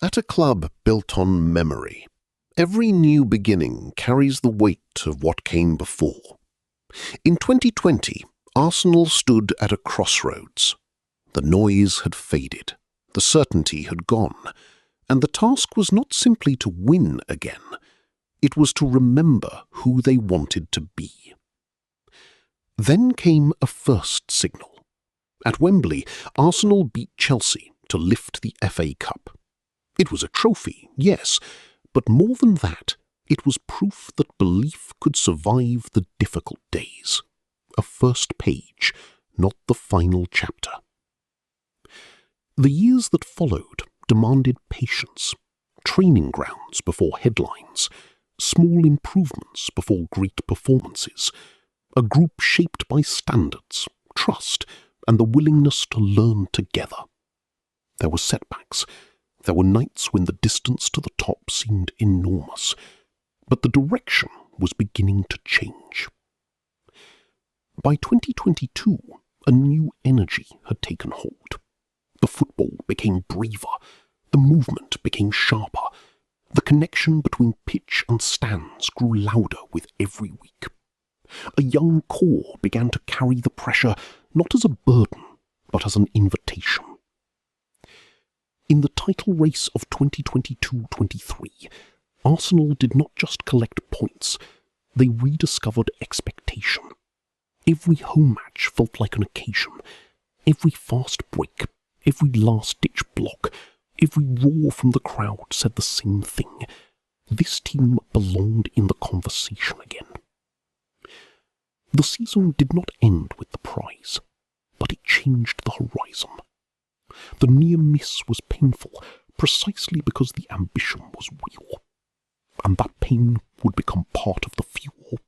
At a club built on memory, every new beginning carries the weight of what came before. In 2020, Arsenal stood at a crossroads. The noise had faded, the certainty had gone, and the task was not simply to win again, it was to remember who they wanted to be. Then came a first signal. At Wembley, Arsenal beat Chelsea to lift the FA Cup. It was a trophy, yes, but more than that, it was proof that belief could survive the difficult days. A first page, not the final chapter. The years that followed demanded patience, training grounds before headlines, small improvements before great performances, a group shaped by standards, trust, and the willingness to learn together. There were setbacks. There were nights when the distance to the top seemed enormous, but the direction was beginning to change. By 2022, a new energy had taken hold. The football became braver, the movement became sharper, the connection between pitch and stands grew louder with every week. A young core began to carry the pressure not as a burden, but as an invitation. In the title race of 2022-23, Arsenal did not just collect points, they rediscovered expectation. Every home match felt like an occasion. Every fast break, every last-ditch block, every roar from the crowd said the same thing. This team belonged in the conversation again. The season did not end with the prize, but it changed the horizon. The near miss was painful, precisely because the ambition was real, and that pain would become part of the fuel.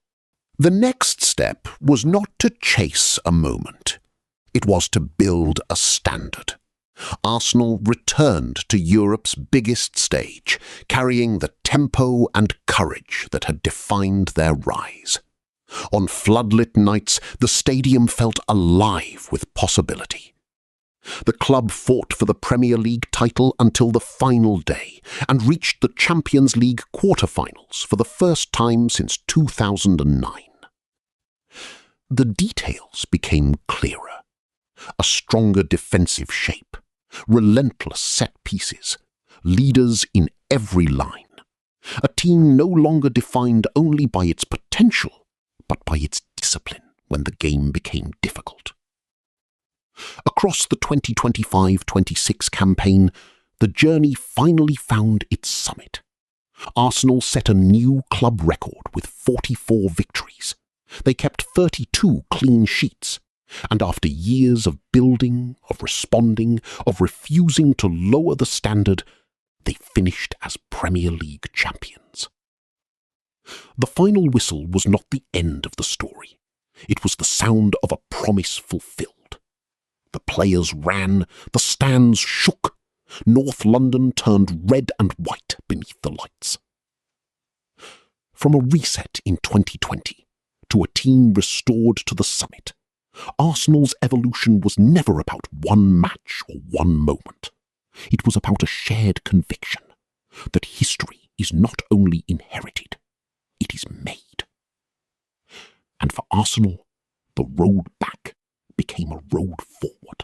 The next step was not to chase a moment. It was to build a standard. Arsenal returned to Europe's biggest stage, carrying the tempo and courage that had defined their rise. On floodlit nights, the stadium felt alive with possibility. The club fought for the Premier League title until the final day and reached the Champions League quarter-finals for the first time since 2009. The details became clearer. A stronger defensive shape, relentless set pieces, leaders in every line. A team no longer defined only by its potential, but by its discipline when the game became difficult. Across the 2025-26 campaign, the journey finally found its summit. Arsenal set a new club record with 44 victories. They kept 32 clean sheets, and after years of building, of responding, of refusing to lower the standard, they finished as Premier League champions. The final whistle was not the end of the story. It was the sound of a promise fulfilled. The players ran, the stands shook. North London turned red and white beneath the lights. From a reset in 2020 to a team restored to the summit, Arsenal's evolution was never about one match or one moment. It was about a shared conviction that history is not only inherited, it is made. And for Arsenal, the road back became a road forward.